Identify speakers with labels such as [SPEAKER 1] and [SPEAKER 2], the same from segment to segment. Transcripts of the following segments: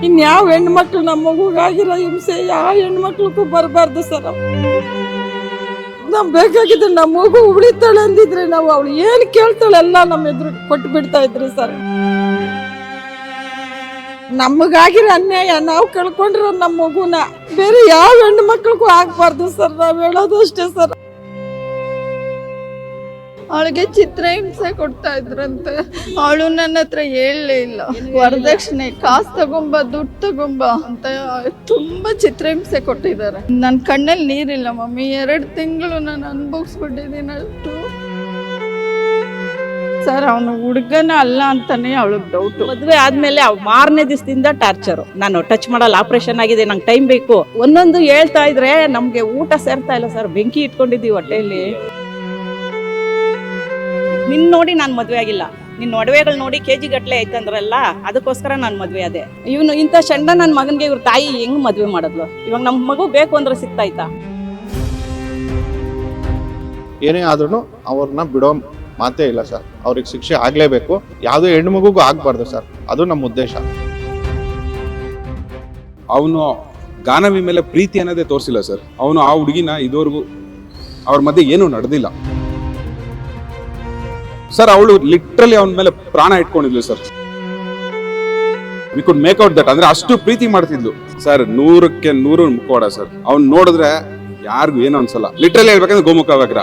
[SPEAKER 1] ಇನ್ಯಾವ ಹೆಣ್ಮಕ್ಳು ನಮ್ಮ ಮಗುಗಾಗಿರೋ ಹಿಂಸೆ ಯಾವ ಹೆಣ್ಮಕ್ಳಿಗೂ ಬರಬಾರ್ದು ಸರ್. ನಮ್ಗೆ ಬೇಕಾಗಿದ್ದು ನಮ್ಮ ಮಗು ಉಳಿತಾಳೆ ಅಂದಿದ್ರೆ ನಾವು ಅವಳು ಏನು ಕೇಳ್ತಾಳೆ ಎಲ್ಲ ನಮ್ಮ ಎದುರು ಕೊಟ್ಟು ಬಿಡ್ತಾ ಇದ್ರಿ ಸರ್. ನಮಗಾಗಿರೋ ಅನ್ಯಾಯ ನಾವು ಕಳ್ಕೊಂಡಿರೋ ನಮ್ಮ ಮಗುನ ಬೇರೆ ಯಾವ ಹೆಣ್ಣು ಮಕ್ಳಿಗೂ ಆಗ್ಬಾರ್ದು ಸರ್. ನಾವು ಹೇಳೋದು ಅಷ್ಟೇ ಸರ್. ಅವಳಿಗೆ ಚಿತ್ರಹಿಂಸೆ ಕೊಡ್ತಾ ಇದ್ರಂತೆ. ಅವಳು ನನ್ನ ಹತ್ರ ಹೇಳಲೇ ಇಲ್ಲ. ವರದಕ್ಷಿಣೆ ಕಾಸು ತಗೊಂಬ, ದುಡ್ಡು ತಗೊಂಬ ಅಂತ ತುಂಬಾ ಚಿತ್ರಹಿಂಸೆ ಕೊಟ್ಟಿದ್ದಾರೆ. ನನ್ನ ಕಣ್ಣಲ್ಲಿ ನೀರಿಲ್ಲ ಮಮ್ಮಿ. 2 ತಿಂಗಳು ನಾನು ಅನುಭವಿಸ್ಬಿಟ್ಟಿದ್ದೀನಿ ಅಷ್ಟು. ಸರ್ ಅವನು ಹುಡುಗನ ಅಲ್ಲ ಅಂತಾನೆ ಅವಳಿಗೆ ಡೌಟ್.
[SPEAKER 2] ಮದುವೆ ಆದ್ಮೇಲೆ ಮಾರನೇ ದಿವಸದಿಂದ ಟಾರ್ಚರು. ನಾನು ಟಚ್ ಮಾಡಲ್ಲ, ಆಪರೇಷನ್ ಆಗಿದೆ, ನಂಗೆ ಟೈಮ್ ಬೇಕು ಒಂದೊಂದು ಹೇಳ್ತಾ ಇದ್ರೆ ನಮ್ಗೆ ಊಟ ಸೇರ್ತಾ ಇಲ್ಲ ಸರ್. ಬೆಂಕಿ ಇಟ್ಕೊಂಡಿದ್ದೀವಿ ಹೊಟ್ಟೆಯಲ್ಲಿ. ನಿನ್ ನೋಡಿ ನಾನು ಮದುವೆ ಆಗಿಲ್ಲ, ನಿನ್ನ ಒಡವೆಗಳು ನೋಡಿ KG ಗಟ್ಟಲೆ ಐತಂದ್ರಲ್ಲ, ಅದಕ್ಕೋಸ್ಕರ ನಾನು ಮದುವೆ ಆದೆ. ಇವನು ಇಂಥ ಚಂಡ ನನ್ನ ಮಗನಿಗೆ ಇವ್ರ ತಾಯಿ ಹೆಂಗ್ ಮದುವೆ ಮಾಡಿದ್ಲು? ಇವಾಗ ನಮ್ಮ ಮಗು ಬೇಕು ಅಂದ್ರೆ ಸಿಗ್ತಾಯ್ತಾ?
[SPEAKER 3] ಏನೇ ಆದ್ರೂ ಅವ್ರನ್ನ ಬಿಡೋ ಮಾತೇ ಇಲ್ಲ ಸರ್. ಅವ್ರಿಗೆ ಶಿಕ್ಷೆ ಆಗ್ಲೇಬೇಕು. ಯಾವುದೇ ಹೆಣ್ಣು ಮಗುಗೂ ಆಗ್ಬಾರ್ದು ಸರ್. ಅದು ನಮ್ಮ ಉದ್ದೇಶ.
[SPEAKER 4] ಅವನು ಗಾನವಿ ಮೇಲೆ ಪ್ರೀತಿ ಅನ್ನೋದೇ ತೋರಿಸಿಲ್ಲ ಸರ್. ಅವನು ಆ ಹುಡುಗಿನ ಇದುವರೆಗೂ ಅವ್ರ ಮಧ್ಯೆ ಏನೂ ನಡೆದಿಲ್ಲ ಸರ್. ಅವಳು ಲಿಟ್ರಲಿ ಅವನ ಮೇಲೆ ಪ್ರಾಣ ಇಟ್ಕೊಂಡಿದ್ಲು sir. We could make out that. ಅಂದ್ರೆ ಅಷ್ಟು ಪ್ರೀತಿ ಮಾಡ್ತಿದ್ಲು ಸರ್. 100ಕ್ಕೆ 100 ಮುಖವಾಡ ಸರ್. ಅವ್ನು ನೋಡಿದ್ರೆ ಯಾರಿಗೂ ಏನೋ ಅನ್ಸಲ್ಲ. ಲಿಟ್ರಲಿ ಹೇಳ್ಬೇಕಂದ್ರೆ ಗೋಮುಖ ವ್ಯಾಘ್ರ.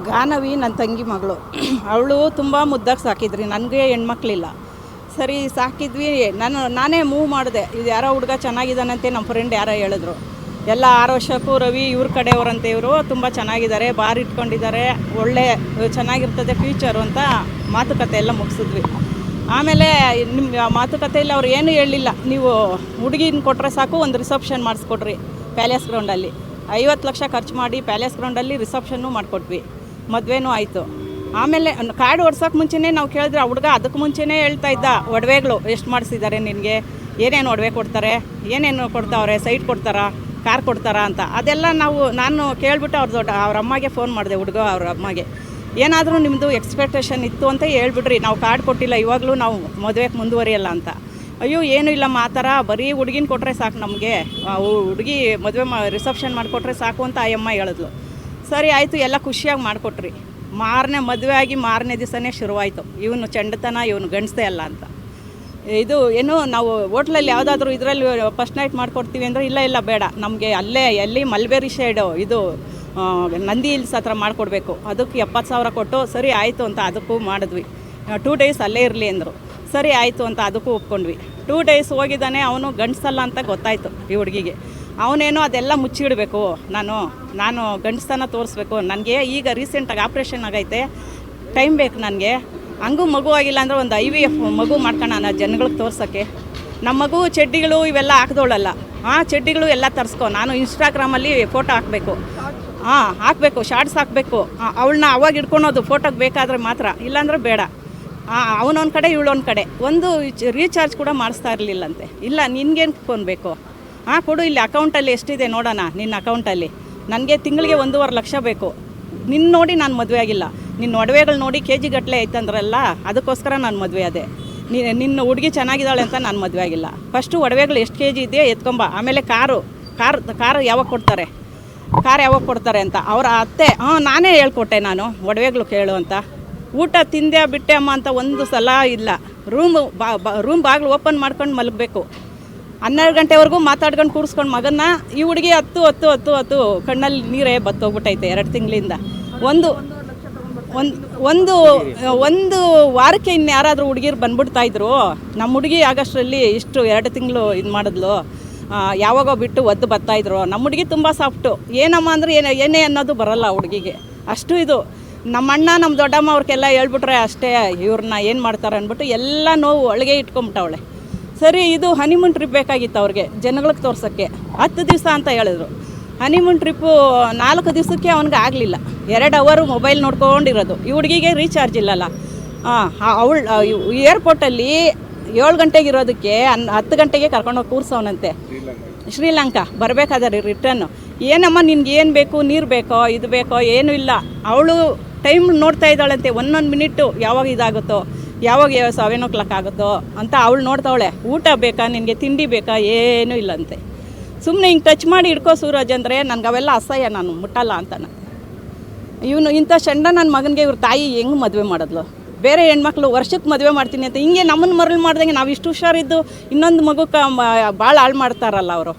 [SPEAKER 2] ಗಾನವಿ ನನ್ನ ತಂಗಿ ಮಗಳು. ಅವಳು ತುಂಬ ಮುದ್ದಾಗಿ ಸಾಕಿದ್ರಿ. ನನಗೆ ಹೆಣ್ಮಕ್ಳಿಲ್ಲ. ಸರಿ ಸಾಕಿದ್ವಿ. ನಾನೇ ಮೂವ್ ಮಾಡಿದೆ. ಇದು ಯಾರೋ ಹುಡುಗ ಚೆನ್ನಾಗಿದ್ದಾನಂತೆ ನಮ್ಮ ಫ್ರೆಂಡ್ ಯಾರೋ ಹೇಳಿದ್ರು. ಎಲ್ಲ 6 ವರ್ಷಕ್ಕೂ ರವಿ ಇವ್ರ ಕಡೆಯವರಂತೆ. ಇವರು ತುಂಬ ಚೆನ್ನಾಗಿದ್ದಾರೆ, ಬಾರ್ ಇಟ್ಕೊಂಡಿದ್ದಾರೆ, ಒಳ್ಳೆ ಚೆನ್ನಾಗಿರ್ತದೆ ಫ್ಯೂಚರು ಅಂತ ಮಾತುಕತೆ ಎಲ್ಲ ಮುಗಿಸಿದ್ವಿ. ಆಮೇಲೆ ನಿಮ್ಮ ಮಾತುಕತೆಯಲ್ಲಿ ಅವ್ರು ಏನೂ ಹೇಳಲಿಲ್ಲ. ನೀವು ಹುಡುಗಿನ ಕೊಟ್ಟರೆ ಸಾಕು, ಒಂದು ರಿಸೆಪ್ಷನ್ ಮಾಡಿಸ್ಕೊಡ್ರಿ ಪ್ಯಾಲೇಸ್ ಗ್ರೌಂಡಲ್ಲಿ. 50 ಲಕ್ಷ ಖರ್ಚು ಮಾಡಿ ಪ್ಯಾಲೇಸ್ ಗ್ರೌಂಡಲ್ಲಿ ರಿಸೆಪ್ಷನ್ನು ಮಾಡಿಕೊಟ್ವಿ. ಮದುವೆನೂ ಆಯಿತು. ಆಮೇಲೆ ಕಾರ್ಡ್ ಓಡ್ಸೋಕೆ ಮುಂಚೆನೇ ನಾವು ಕೇಳಿದ್ರೆ ಆ ಹುಡುಗ ಅದಕ್ಕೆ ಮುಂಚೆನೇ ಹೇಳ್ತಾ ಇದ್ದ, ಒಡವೆಗಳು ಎಷ್ಟು ಮಾಡಿಸಿದ್ದಾರೆ ನಿನಗೆ, ಏನೇನು ಒಡವೆ ಕೊಡ್ತಾರೆ, ಏನೇನು ಕೊಡ್ತಾವ್ರೆ, ಸೈಟ್ ಕೊಡ್ತಾರಾ, ಕಾರ್ ಕೊಡ್ತಾರಾ ಅಂತ. ಅದೆಲ್ಲ ನಾನು ಕೇಳ್ಬಿಟ್ಟು ಅವ್ರ ಅಮ್ಮಗೆ ಫೋನ್ ಮಾಡಿದೆ. ಹುಡುಗ ಅವ್ರ ಅಮ್ಮಗೆ ಏನಾದರೂ ನಿಮ್ಮದು ಎಕ್ಸ್ಪೆಕ್ಟೇಷನ್ ಇತ್ತು ಅಂತ ಹೇಳ್ಬಿಡ್ರಿ, ನಾವು ಕಾರ್ಡ್ ಕೊಟ್ಟಿಲ್ಲ, ಇವಾಗಲೂ ನಾವು ಮದುವೆಗೆ ಮುಂದುವರಿಯಲ್ಲ ಅಂತ. ಅಯ್ಯೋ ಏನೂ ಇಲ್ಲಮ್ಮ, ಆ ಥರ ಬರೀ ಹುಡುಗಿನ ಕೊಟ್ಟರೆ ಸಾಕು, ನಮಗೆ ಹುಡುಗಿ ಮದುವೆ ರಿಸೆಪ್ಷನ್ ಮಾಡಿಕೊಟ್ರೆ ಸಾಕು ಅಂತ ಆ ಅಮ್ಮ ಹೇಳಿದ್ಲು. ಸರಿ ಆಯಿತು, ಎಲ್ಲ ಖುಷಿಯಾಗಿ ಮಾಡಿಕೊಟ್ರಿ. ಮದುವೆ ಆಗಿ ಮಾರನೇ ದಿವಸನೇ ಶುರುವಾಯಿತು ಇವನು ಚಂಡತನ, ಇವನು ಗಂಡಸೇ ಅಲ್ಲ ಅಂತ. ಇದು ಏನು ನಾವು ಹೋಟ್ಲಲ್ಲಿ ಯಾವುದಾದ್ರೂ ಇದರಲ್ಲಿ ಫಸ್ಟ್ ನೈಟ್ ಮಾಡಿಕೊಡ್ತೀವಿ ಅಂದರೆ ಇಲ್ಲ ಬೇಡ, ನಮಗೆ ಅಲ್ಲೇ ಎಲ್ಲಿ ಮಲ್ಬೇರಿ ಶೇಡು ಇದು ನಂದಿ ಹಿಲ್ಸ್ ಹತ್ರ ಮಾಡಿಕೊಡ್ಬೇಕು, ಅದಕ್ಕೆ 70,000 ಕೊಟ್ಟು ಸರಿ ಆಯಿತು ಅಂತ ಅದಕ್ಕೂ ಮಾಡಿದ್ವಿ. 2 ಡೇಸ್ ಅಲ್ಲೇ ಇರಲಿ ಅಂದರು. ಸರಿ ಆಯಿತು ಅಂತ ಅದಕ್ಕೂ ಒಪ್ಕೊಂಡ್ವಿ. 2 ಡೇಸ್ ಹೋಗಿದ್ದಾನೆ. ಅವನು ಗಂಡಸಲ್ಲ ಅಂತ ಗೊತ್ತಾಯಿತು ಈ ಹುಡುಗಿಗೆ. ಅವನೇನೋ ಅದೆಲ್ಲ ಮುಚ್ಚಿಡಬೇಕು, ನಾನು ಗಂಡಸ್ತನ ತೋರಿಸ್ಬೇಕು, ನನಗೆ ಈಗ ರೀಸೆಂಟಾಗಿ ಆಪ್ರೇಷನ್ ಆಗೈತೆ, ಟೈಮ್ ಬೇಕು ನನಗೆ, ಹಂಗೂ ಮಗು ಆಗಿಲ್ಲ ಅಂದರೆ ಒಂದು IVF ಮಗು ಮಾಡ್ಕೊಳ್ಳೋಣ ಜನಗಳಿಗೆ ತೋರ್ಸೋಕ್ಕೆ. ನಮ್ಮ ಮಗು ಚಡ್ಡಿಗಳು ಇವೆಲ್ಲ ಹಾಕ್ದೋಳಲ್ಲ, ಚಡ್ಡಿಗಳು ಎಲ್ಲ ತರಿಸ್ಕೊ, ನಾನು ಇನ್ಸ್ಟಾಗ್ರಾಮಲ್ಲಿ ಫೋಟೋ ಹಾಕಬೇಕು, ಶಾರ್ಟ್ಸ್ ಹಾಕಬೇಕು. ಅವಳನ್ನ ಅವಾಗ ಇಟ್ಕೊಳೋದು ಫೋಟೋಗೆ ಬೇಕಾದರೆ ಮಾತ್ರ, ಇಲ್ಲಾಂದ್ರೆ ಬೇಡ. ಅವನೊಂದು ಕಡೆ ಇವಳೊಂದು ಕಡೆ. ಒಂದು ರೀಚಾರ್ಜ್ ಕೂಡ ಮಾಡಿಸ್ತಾ ಇರಲಿಲ್ಲಂತೆ. ಇಲ್ಲ ನಿನ್ಗೇನು ಫೋನ್ ಬೇಕು, ಕೊಡು, ಇಲ್ಲಿ ಅಕೌಂಟಲ್ಲಿ ಎಷ್ಟಿದೆ ನೋಡೋಣ ನಿನ್ನ ಅಕೌಂಟಲ್ಲಿ, ನನಗೆ ತಿಂಗಳಿಗೆ 1.5 ಲಕ್ಷ ಬೇಕು. ನಿನ್ನ ನೋಡಿ ನಾನು ಮದುವೆ ಆಗಿಲ್ಲ, ನಿನ್ನ ಒಡವೆಗಳು ನೋಡಿ KG ಗಟ್ಟಲೆ ಐತಂದ್ರಲ್ಲ, ಅದಕ್ಕೋಸ್ಕರ ನಾನು ಮದುವೆ ಆದೆ. ನಿನ್ನ ಹುಡುಗಿ ಚೆನ್ನಾಗಿದ್ದಾಳೆ ಅಂತ ನಾನು ಮದುವೆ ಆಗಿಲ್ಲ. ಫಸ್ಟು ಒಡವೆಗಳು ಎಷ್ಟು KG ಇದೆಯಾ ಎತ್ಕೊಂಬ, ಆಮೇಲೆ ಕಾರು ಯಾವಾಗ ಕೊಡ್ತಾರೆ ಅಂತ ಅವರ ಅತ್ತೆ. ನಾನೇ ಹೇಳ್ಕೊಟ್ಟೆ, ನಾನು ಒಡವೆಗಳು ಕೇಳು ಅಂತ. ಊಟ ತಿಂದೆ ಬಿಟ್ಟೆ ಅಮ್ಮ ಅಂತ ಒಂದು ಸಲ ಇಲ್ಲ. ರೂಮ್ ಬಾಗಿಲು ಓಪನ್ ಮಾಡ್ಕೊಂಡು ಮಲಗಬೇಕು. 12 ಗಂಟೆವರೆಗೂ ಮಾತಾಡ್ಕೊಂಡು ಕೂರಿಸ್ಕೊಂಡು ಮಗನ್ನ. ಈ ಹುಡುಗಿ ಹತ್ತು ಕಣ್ಣಲ್ಲಿ ನೀರೇ ಬತ್ತೋಗ್ಬಿಟ್ಟೈತೆ 2 ತಿಂಗಳಿಂದ. ಒಂದು ವಾರಕ್ಕೆ ಇನ್ಯಾರಾದರೂ ಹುಡುಗಿರು ಬಂದ್ಬಿಡ್ತಾಯಿದ್ರು. ನಮ್ಮ ಹುಡುಗಿ ಆಗಷ್ಟರಲ್ಲಿ ಇಷ್ಟು 2 ತಿಂಗಳು ಇದು ಮಾಡಿದ್ಲು. ಯಾವಾಗೋ ಬಿಟ್ಟು ಒದ್ದು ಬರ್ತಾಯಿದ್ರು. ನಮ್ಮ ಹುಡುಗಿ ತುಂಬ ಸಾಫ್ಟು. ಏನಮ್ಮ ಅಂದರೆ ಏನೇ ಅನ್ನೋದು ಬರೋಲ್ಲ ಹುಡುಗಿಗೆ, ಅಷ್ಟು ಇದು. ನಮ್ಮ ಅಣ್ಣ ನಮ್ಮ ದೊಡ್ಡಮ್ಮ ಅವ್ರಿಗೆಲ್ಲ ಹೇಳ್ಬಿಟ್ರೆ ಅಷ್ಟೇ, ಇವ್ರನ್ನ ಏನು ಮಾಡ್ತಾರೆ ಅಂದ್ಬಿಟ್ಟು ಎಲ್ಲ ನೋವು ಒಳಗೆ ಇಟ್ಕೊಂಬಿಟ್ಟವಳೆ. ಸರಿ, ಇದು ಹನಿಮೂನ್ ಟ್ರಿಪ್ ಬೇಕಾಗಿತ್ತು ಅವ್ರಿಗೆ, ಜನಗಳಿಗೆ ತೋರ್ಸೋಕ್ಕೆ. 10 ದಿವಸ ಅಂತ ಹೇಳಿದ್ರು. ಹನಿಮೂನ್ ಟ್ರಿಪ್ಪು 4 ದಿವಸಕ್ಕೆ ಅವ್ನಿಗೆ ಆಗಲಿಲ್ಲ. 2 ಅವರ್ ಮೊಬೈಲ್ ನೋಡ್ಕೊಂಡಿರೋದು. ಈ ಹುಡುಗಿಗೆ ರೀಚಾರ್ಜ್ ಇಲ್ಲಲ್ಲ. ಅವಳು ಏರ್ಪೋರ್ಟಲ್ಲಿ 7 ಗಂಟೆಗೆ ಇರೋದಕ್ಕೆ 10 ಗಂಟೆಗೆ ಕರ್ಕೊಂಡೋಗಿ ಕೂರ್ಸೋನಂತೆ. ಶ್ರೀಲಂಕಾ ಬರಬೇಕಾದ್ರೆ ರಿಟರ್ನು. ಏನಮ್ಮ ನಿನ್ಗೆ ಏನು ಬೇಕು, ನೀರು ಬೇಕೋ, ಇದು ಬೇಕೋ, ಏನೂ ಇಲ್ಲ. ಅವಳು ಟೈಮ್ ನೋಡ್ತಾ ಇದ್ದಾಳಂತೆ, 1 ಮಿನಿಟ್ಟು ಯಾವಾಗ ಇದಾಗುತ್ತೋ, ಯಾವಾಗ 7 ಆಗುತ್ತೋ ಅಂತ ಅವಳು ನೋಡ್ತಾವಳೆ. ಊಟ ಬೇಕಾ ನಿನಗೆ, ತಿಂಡಿ ಬೇಕಾ, ಏನೂ ಇಲ್ಲಂತೆ. ಸುಮ್ಮನೆ ಹಿಂಗೆ ಟಚ್ ಮಾಡಿ ಹಿಡ್ಕೋ ಸೂರಜ್ ಅಂದರೆ ನನಗೆ ಅವೆಲ್ಲ ಅಸಹ್ಯ, ನಾನು ಮುಟ್ಟಲ್ಲ ಅಂತಾನೆ. ಇವನು ಇಂಥ ಚಂಡ ನನ್ನ ಮಗನಿಗೆ ಇವ್ರ ತಾಯಿ ಹೆಂಗೆ ಮದುವೆ ಮಾಡಿದ್ಲು? ಬೇರೆ ಹೆಣ್ಮಕ್ಳು ವರ್ಷಕ್ಕೆ ಮದುವೆ ಮಾಡ್ತೀನಿ ಅಂತ ಹಿಂಗೆ ನಮ್ಮನ್ನು ಮರಳು ಮಾಡ್ದಂಗೆ ನಾವು ಇಷ್ಟು ಹುಷಾರಿದ್ದು ಇನ್ನೊಂದು ಮಗುಕ್ಕೆ ಭಾಳ ಹಾಳು ಮಾಡ್ತಾರಲ್ಲ ಅವರು.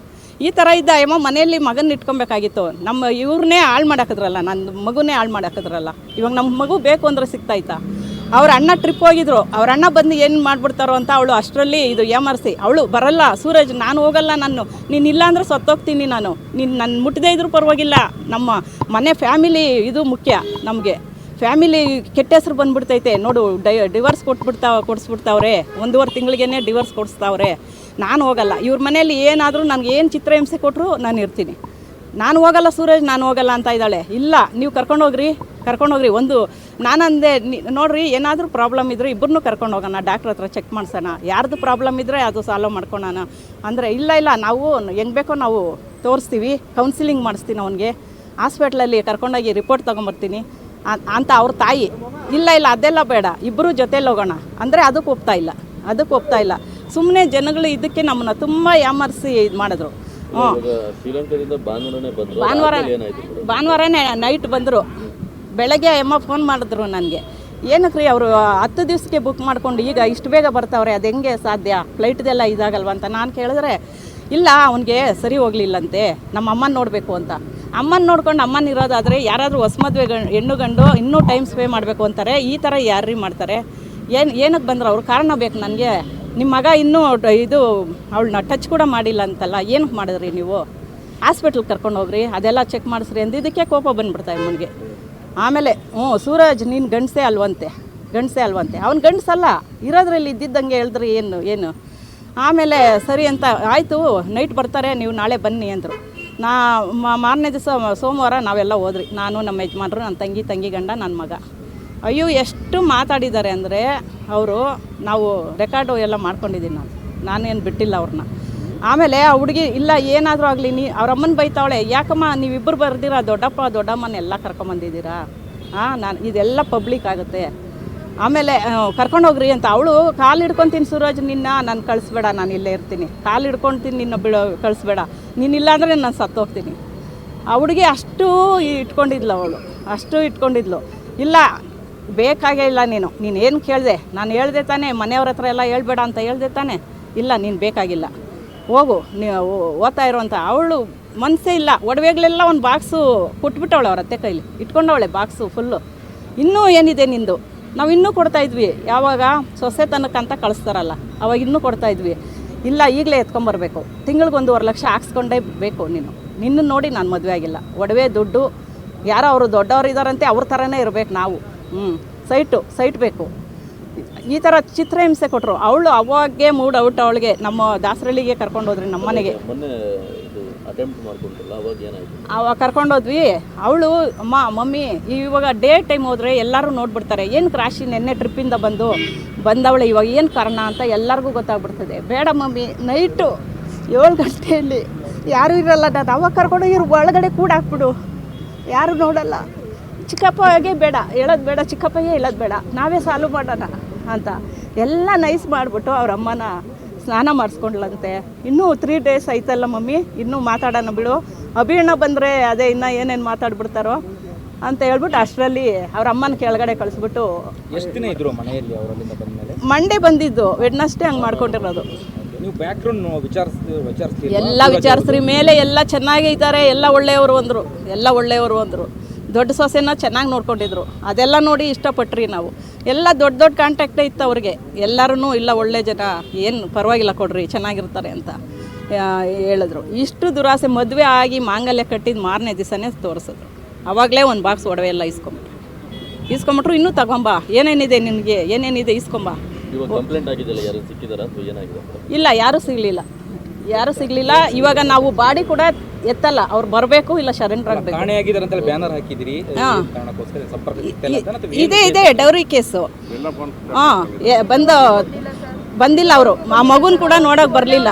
[SPEAKER 2] ಈ ಥರ ಇದ್ದ ಅಮ್ಮ ಮನೆಯಲ್ಲಿ ಮಗನ ಇಟ್ಕೊಬೇಕಾಗಿತ್ತು. ನಮ್ಮ ಇವ್ರನ್ನೇ ಹಾಳು ಮಾಡಾಕಿದ್ರಲ್ಲ, ನನ್ನ ಮಗುನೇ ಹಾಳು ಮಾಡಾಕಿದ್ರಲ್ಲ. ಇವಾಗ ನಮ್ಮ ಮಗು ಬೇಕು ಅಂದರೆ ಸಿಗ್ತಾಯ್ತಾ? ಅವ್ರ ಅಣ್ಣ ಟ್ರಿಪ್ ಹೋಗಿದ್ರು, ಅವ್ರ ಅಣ್ಣ ಬಂದು ಏನು ಮಾಡ್ಬಿಡ್ತಾರೋ ಅಂತ ಅವಳು ಅಷ್ಟರಲ್ಲಿ ಇದು ಯಾಮರ್ಸಿ ಅವಳು ಬರಲ್ಲ. ಸೂರಜ್ ನಾನು ಹೋಗಲ್ಲ, ನೀನು ಇಲ್ಲ ಅಂದರೆ ಸತ್ತೋಗ್ತೀನಿ, ನೀನು ನನ್ನ ಮುಟ್ಟದೇ ಇದ್ರೂ ಪರವಾಗಿಲ್ಲ. ನಮ್ಮ ಮನೆ ಫ್ಯಾಮಿಲಿ ಇದು ಮುಖ್ಯ ನಮಗೆ. ಫ್ಯಾಮಿಲಿ ಕೆಟ್ಟ ಹೆಸ್ರು ಬಂದುಬಿಡ್ತೈತೆ ನೋಡು. ಡಿವೋರ್ಸ್ ಕೊಡಿಸ್ಬಿಡ್ತಾವ್ರೆ, 1.5 ತಿಂಗಳಿಗೇ ಡಿವೋರ್ಸ್ ಕೊಡಿಸ್ತಾವ್ರೆ. ನಾನು ಹೋಗಲ್ಲ. ಇವ್ರ ಮನೇಲಿ ಏನಾದರೂ ನನಗೆ ಏನು ಚಿತ್ರಹಿಂಸೆ ಕೊಟ್ಟರು ನಾನು ಇರ್ತೀನಿ. ನಾನು ಹೋಗಲ್ಲ ಸೂರಜ್, ನಾನು ಹೋಗಲ್ಲ ಅಂತ ಇದ್ದಾಳೆ. ಇಲ್ಲ, ನೀವು ಕರ್ಕೊಂಡೋಗ್ರಿ. ಒಂದು ನಾನಂದೆ ನೋಡ್ರಿ, ಏನಾದರೂ ಪ್ರಾಬ್ಲಮ್ ಇದ್ದರೆ ಇಬ್ಬರನ್ನೂ ಕರ್ಕೊಂಡು ಹೋಗೋಣ, ಡಾಕ್ಟ್ರ್ ಹತ್ರ ಚೆಕ್ ಮಾಡಿಸೋಣ, ಯಾರ್ದು ಪ್ರಾಬ್ಲಮ್ ಇದ್ದರೆ ಅದು ಸಾಲ್ವ್ ಮಾಡ್ಕೊಳೋಣ ಅಂದರೆ, ಇಲ್ಲ ನಾವು ಹೆಂಗೆ ಬೇಕೋ ನಾವು ತೋರಿಸ್ತೀವಿ, ಕೌನ್ಸಿಲಿಂಗ್ ಮಾಡಿಸ್ತೀನಿ ಅವನಿಗೆ, ಹಾಸ್ಪಿಟ್ಲಲ್ಲಿ ಕರ್ಕೊಂಡೋಗಿ ರಿಪೋರ್ಟ್ ತೊಗೊಂಬರ್ತೀನಿ ಅಂತ ಅವ್ರ ತಾಯಿ. ಇಲ್ಲ ಅದೆಲ್ಲ ಬೇಡ, ಇಬ್ಬರು ಜೊತೆಲಿ ಹೋಗೋಣ ಅಂದರೆ ಅದಕ್ಕೆ ಒಪ್ತಾ ಇಲ್ಲ. ಸುಮ್ಮನೆ ಜನಗಳು ಇದಕ್ಕೆ ನಮ್ಮನ್ನು ತುಂಬ ಯಾಮರ್ಸಿ ಇದು ಮಾಡಿದ್ರು. ಭಾನುವಾರನೇ ನೈಟ್ ಬಂದರು. ಬೆಳಗ್ಗೆ ಅಮ್ಮ ಫೋನ್ ಮಾಡಿದ್ರು ನನಗೆ, ಏನಕ್ಕೆ ರೀ ಅವರು 10 ದಿವಸಕ್ಕೆ ಬುಕ್ ಮಾಡ್ಕೊಂಡು ಈಗ ಇಷ್ಟು ಬೇಗ ಬರ್ತಾವ್ರೆ, ಅದು ಹೆಂಗೆ ಸಾಧ್ಯ, ಫ್ಲೈಟ್ದೆಲ್ಲ ಇದಾಗಲ್ವ ಅಂತ ನಾನು ಕೇಳಿದ್ರೆ, ಇಲ್ಲ ಅವನಿಗೆ ಸರಿ ಹೋಗಲಿಲ್ಲಂತೆ, ನಮ್ಮ ಅಮ್ಮನ ನೋಡಬೇಕು ಅಂತ. ಅಮ್ಮನ ನೋಡ್ಕೊಂಡು ಅಮ್ಮನ ಇರೋದಾದರೆ ಯಾರಾದರೂ ಹೊಸ ಮದುವೆ ಹೆಣ್ಣು ಗಂಡು ಇನ್ನೂ ಟೈಮ್ ಸ್ಪೇ ಮಾಡಬೇಕು ಅಂತಾರೆ. ಈ ಥರ ಯಾರ್ರೀ ಮಾಡ್ತಾರೆ? ಏನಕ್ಕೆ ಬಂದ್ರು ಅವ್ರು? ಕಾರಣ ಬೇಕು ನನಗೆ. ನಿಮ್ಮ ಮಗ ಇನ್ನೂ ಇದು ಅವಳನ್ನ ಟಚ್ ಕೂಡ ಮಾಡಿಲ್ಲ ಅಂತಲ್ಲ, ಏನಕ್ಕೆ ಮಾಡಿದ್ರಿ ನೀವು? ಹಾಸ್ಪಿಟ್ಲಿಗೆ ಕರ್ಕೊಂಡು ಹೋಗ್ರಿ, ಅದೆಲ್ಲ ಚೆಕ್ ಮಾಡಿಸ್ರಿ ಅಂದಿದ್ದಕ್ಕೆ ಕೋಪ ಬಂದುಬಿಡ್ತಾವೆ ನನಗೆ. ಆಮೇಲೆ ಸೂರಜ್ ನೀನು ಗಂಡಸೇ ಅಲ್ವಂತೆ. ಅವ್ನು ಗಂಡಸಲ್ಲ, ಇರೋದ್ರಲ್ಲಿ ಇದ್ದಿದ್ದಂಗೆ ಹೇಳಿದ್ರಿ ಏನು. ಆಮೇಲೆ ಸರಿ ಅಂತ ಆಯಿತು, ನೈಟ್ ಬರ್ತಾರೆ, ನೀವು ನಾಳೆ ಬನ್ನಿ ಅಂದರು. ಮಾರನೇ ದಿವಸ ಸೋಮವಾರ ನಾವೆಲ್ಲ ಹೋದ್ರಿ, ನಾನು ನಮ್ಮ ಯಜಮಾನ್ರು, ನನ್ನ ತಂಗಿ ಗಂಡ, ನನ್ನ ಮಗ. ಅಯ್ಯೋ ಎಷ್ಟು ಮಾತಾಡಿದ್ದಾರೆ ಅಂದರೆ ಅವರು, ನಾವು ರೆಕಾರ್ಡು ಎಲ್ಲ ಮಾಡ್ಕೊಂಡಿದ್ದೀನಿ, ನಾನೇನು ಬಿಟ್ಟಿಲ್ಲ ಅವ್ರನ್ನ. ಆಮೇಲೆ ಆ ಹುಡುಗಿ, ಇಲ್ಲ ಏನಾದರೂ ಆಗಲಿ, ಅವ್ರ ಅಮ್ಮನ ಬೈತಾವಳೆ, ಯಾಕಮ್ಮ ನೀವಿಬ್ಬರು ಬರ್ದಿರಾ, ದೊಡ್ಡಮ್ಮನ ಎಲ್ಲ ಕರ್ಕೊಂಬಂದಿದ್ದೀರಾ? ನಾನು ಇದೆಲ್ಲ ಪಬ್ಲಿಕ್ ಆಗುತ್ತೆ. ಆಮೇಲೆ ಕರ್ಕೊಂಡೋಗ್ರಿ ಅಂತ ಅವಳು, ಕಾಲು ಹಿಡ್ಕೊತೀನಿ ಸೂರಜ್ ನಿನ್ನ, ನಾನು ಕಳಿಸ್ಬೇಡ, ನಾನು ಇಲ್ಲೇ ಇರ್ತೀನಿ, ಕಾಲು ಹಿಡ್ಕೊಳ್ತೀನಿ ನಿನ್ನ, ಕಳಿಸ್ಬೇಡ, ನೀನಿಲ್ಲ ಅಂದರೆ ನಾನು ಸತ್ತೋಗ್ತೀನಿ. ಆ ಹುಡುಗಿ ಅಷ್ಟು ಇಟ್ಕೊಂಡಿದ್ಲು. ಇಲ್ಲ ಬೇಕಾಗೇ ಇಲ್ಲ, ನೀನು ಏನು ಕೇಳಿದೆ, ನಾನು ಹೇಳ್ದೆ ತಾನೇ, ಮನೆಯವ್ರ ಹತ್ರ ಎಲ್ಲ ಹೇಳ್ಬೇಡ ಅಂತ ಹೇಳ್ದೆ ತಾನೇ. ಇಲ್ಲ ನೀನು ಬೇಕಾಗಿಲ್ಲ, ಹೋಗು, ನೀವು ಓದ್ತಾ ಇರುವಂಥ. ಅವಳು ಮನಸ್ಸೇ ಇಲ್ಲ. ಒಡವೆಗಳೆಲ್ಲ ಒಂದು ಬಾಕ್ಸು ಕೊಟ್ಬಿಟ್ಟವಳೆ, ಅವ್ರ ಅತ್ತೆ ಕೈಲಿ ಇಟ್ಕೊಂಡವಳೆ ಬಾಕ್ಸು ಫುಲ್ಲು. ಇನ್ನೂ ಏನಿದೆ ನಿಂದು? ನಾವು ಇನ್ನೂ ಕೊಡ್ತಾಯಿದ್ವಿ, ಯಾವಾಗ ಸೊಸೆತನಕ್ಕಂತ ಕಳಿಸ್ತಾರಲ್ಲ ಅವಾಗ ಇನ್ನೂ ಕೊಡ್ತಾಯಿದ್ವಿ. ಇಲ್ಲ ಈಗಲೇ ಎತ್ಕೊಂಬರ್ಬೇಕು, ತಿಂಗಳಿಗೆ 1.5 ಲಕ್ಷ ಹಾಕ್ಸ್ಕೊಂಡೇ ಬೇಕು ನಿನ್ನ ನೋಡಿ ನಾನು ಮದುವೆ ಆಗಿಲ್ಲ. ಒಡವೆ ದುಡ್ಡು ಯಾರೋ ಅವರು ದೊಡ್ಡವ್ರು ಇದ್ದಾರಂತೆ, ಅವ್ರ ಥರನೇ ಇರಬೇಕು ನಾವು. ಸೈಟ್ ಬೇಕು. ಈ ಥರ ಚಿತ್ರಹಿಂಸೆ ಕೊಟ್ಟರು. ಅವಳು ಅವಾಗೇ ಮೂಡ್ ಔಟ್. ಅವಳಿಗೆ ನಮ್ಮ ದಾಸರಳ್ಳಿಗೆ ಕರ್ಕೊಂಡೋದ್ರಿ, ನಮ್ಮ ಮನೆಗೆ ಅವಾಗ ಕರ್ಕೊಂಡೋದ್ವಿ. ಅವಳು ಮಮ್ಮಿ ಇವಾಗ ಡೇ ಟೈಮ್ ಹೋದರೆ ಎಲ್ಲರೂ ನೋಡ್ಬಿಡ್ತಾರೆ, ಏನು ರಾಶಿ ನೆನ್ನೆ ಟ್ರಿಪ್ಪಿಂದ ಬಂದವಳೆ, ಇವಾಗ ಏನು ಕಾರಣ ಅಂತ ಎಲ್ಲರಿಗೂ ಗೊತ್ತಾಗ್ಬಿಡ್ತದೆ. ಬೇಡ ಮಮ್ಮಿ, ನೈಟು 7 ಗಂಟೆಯಲ್ಲಿ ಯಾರೂ ಇರಲ್ಲ, ನಾನು ಅವಾಗ ಕರ್ಕೊಂಡೋಗಿ ಒಳಗಡೆ ಕೂಡ ಹಾಕ್ಬಿಡು, ಯಾರು ನೋಡಲ್ಲ. ಚಿಕ್ಕಪ್ಪಗೆ ಬೇಡ ಹೇಳೋದು ಬೇಡ, ಚಿಕ್ಕಪ್ಪಗೆ ಹೇಳೋದು ಬೇಡ, ನಾವೇ ಸಾಲ್ವ್ ಮಾಡೋಣ ಅಂತ ಎಲ್ಲ ನೈಸ್ ಮಾಡಿಬಿಟ್ಟು ಅವ್ರ ಅಮ್ಮನ ಸ್ನಾನ ಮಾಡಿಸ್ಕೊಂಡ್ಲಂತೆ. ಇನ್ನೂ 3 ಡೇಸ್ ಆಯ್ತಲ್ಲ ಮಮ್ಮಿ, ಇನ್ನೂ ಮಾತಾಡೋಣ ಬಿಡು, ಅಭಿಣ್ಣ ಬಂದರೆ ಅದೇ ಇನ್ನೂ ಏನೇನು ಮಾತಾಡ್ಬಿಡ್ತಾರೋ ಅಂತ ಹೇಳ್ಬಿಟ್ಟು ಅಷ್ಟರಲ್ಲಿ ಅವ್ರ ಅಮ್ಮನ ಕೆಳಗಡೆ ಕಳಿಸ್ಬಿಟ್ಟು.
[SPEAKER 5] ಎಷ್ಟು ದಿನ ಇದ್ರು ಮನೆಯಲ್ಲಿ ಅವರಲ್ಲಿಂದ ಬಂದಮೇಲೆ?
[SPEAKER 2] ಮಂಡೇ ಬಂದಿದ್ದು, ವೆಡ್ನಸ್ಡೇ ಹಂಗೆ ಮಾಡ್ಕೊಂಡಿರೋದು.
[SPEAKER 5] ನೀವು ಬ್ಯಾಕ್ಗ್ರೌಂಡ್ ವಿಚಾರಿಸ್ತೀರಿ?
[SPEAKER 2] ಎಲ್ಲ ವಿಚಾರಿಸ್ರಿ, ಮೇಲೆ ಎಲ್ಲ ಚೆನ್ನಾಗೇ ಇದ್ದಾರೆ, ಎಲ್ಲ ಒಳ್ಳೆಯವರು ಅಂದರು. ದೊಡ್ಡ ಸೊಸೆನ ಚೆನ್ನಾಗಿ ನೋಡ್ಕೊಂಡಿದ್ರು, ಅದೆಲ್ಲ ನೋಡಿ ಇಷ್ಟಪಟ್ರಿ ನಾವು. ಎಲ್ಲ ದೊಡ್ಡ ಕಾಂಟ್ಯಾಕ್ಟೇ ಇತ್ತು ಅವ್ರಿಗೆ. ಎಲ್ಲರೂ ಇಲ್ಲ ಒಳ್ಳೆ ಜನ, ಏನು ಪರವಾಗಿಲ್ಲ ಕೊಡ್ರಿ, ಚೆನ್ನಾಗಿರ್ತಾರೆ ಅಂತ ಹೇಳಿದ್ರು. ಇಷ್ಟು ದುರಾಸೆ. ಮದುವೆ ಆಗಿ ಮಾಂಗಲ್ಯ ಕಟ್ಟಿದ ಮಾರನೇ ದಿವಸನೇ ತೋರಿಸಿದ್ರು. ಆವಾಗಲೇ ಒಂದು ಬಾಕ್ಸ್ ಒಡವೆ ಎಲ್ಲ ಇಸ್ಕೊಂಬಿಟ್ರು. ಇನ್ನೂ ತಗೊಂಬಾ, ಏನೇನಿದೆ ನಿನಗೆ, ಏನೇನಿದೆ ಇಸ್ಕೊಂಬ. ಇಲ್ಲ ಯಾರೂ ಸಿಗಲಿಲ್ಲ. ಇವಾಗ ನಾವು ಬಾಡಿ ಕೂಡ ಎತ್ತಲ್ಲ, ಅವ್ರು ಬರಬೇಕು, ಇಲ್ಲ ಶರಣ್ ಆಗಬೇಕು. ಇದೆ ಡೌರಿ ಕೇಸು. ಬಂದಿಲ್ಲ ಅವರು, ಆ ಮಗುನ ಕೂಡ ನೋಡೋಕೆ ಬರಲಿಲ್ಲ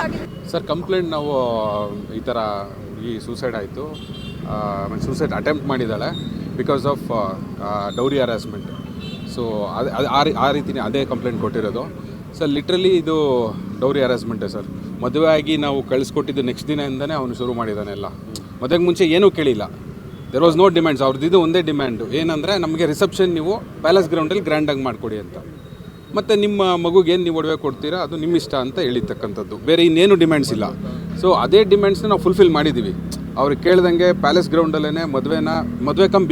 [SPEAKER 4] ಸರ್. ಕಂಪ್ಲೇಂಟ್ ನಾವು ಈ ಥರ ಸೂಸೈಡ್ ಆಯಿತು, ಸೂಸೈಡ್ ಅಟೆಂಪ್ಟ್ ಮಾಡಿದ್ದಾಳೆ because of dowry harassment. So ಆ ರೀತಿನೇ ಅದೇ ಕಂಪ್ಲೇಂಟ್ ಕೊಟ್ಟಿರೋದು ಸರ್. ಲಿಟ್ರಲಿ ಇದು ಡೌರಿ ಹ್ಯಾರಾಸ್ಮೆಂಟೇ ಸರ್. ಮದುವೆ ಆಗಿ ನಾವು ಕಳಿಸ್ಕೊಟ್ಟಿದ್ದು ನೆಕ್ಸ್ಟ್ ದಿನದಿಂದನೇ ಅವನು ಶುರು ಮಾಡಿದ್ದಾನೆ ಎಲ್ಲ. ಮದುವೆಗೆ ಮುಂಚೆ ಏನೂ ಕೇಳಿಲ್ಲ. There was no demands. ಅವ್ರದ್ದು ಒಂದೇ ಡಿಮ್ಯಾಂಡು ಏನಂದರೆ, ನಮಗೆ ರಿಸೆಪ್ಷನ್ ನೀವು ಪ್ಯಾಲೇಸ್ ಗ್ರೌಂಡಲ್ಲಿ ಗ್ರ್ಯಾಂಡಾಗಿ ಮಾಡಿಕೊಡಿ ಅಂತ, ಮತ್ತು ನಿಮ್ಮ ಮಗುಗೆ ಏನು ನೀವು ಒಡವೆ ಕೊಡ್ತೀರಾ ಅದು ನಿಮ್ಮ ಇಷ್ಟ ಅಂತ ಹೇಳಿರ್ತಕ್ಕಂಥದ್ದು. ಬೇರೆ ಇನ್ನೇನು ಡಿಮ್ಯಾಂಡ್ಸ್ ಇಲ್ಲ. ಸೊ ಅದೇ ಡಿಮ್ಯಾಂಡ್ಸ್ನ ನಾವು ಫುಲ್ಫಿಲ್ ಮಾಡಿದ್ದೀವಿ. ಅವ್ರಿಗೆ ಕೇಳ್ದಂಗೆ ಪ್ಯಾಲೇಸ್ ಗ್ರೌಂಡಲ್ಲೇ ಮದುವೆ ಕಮ್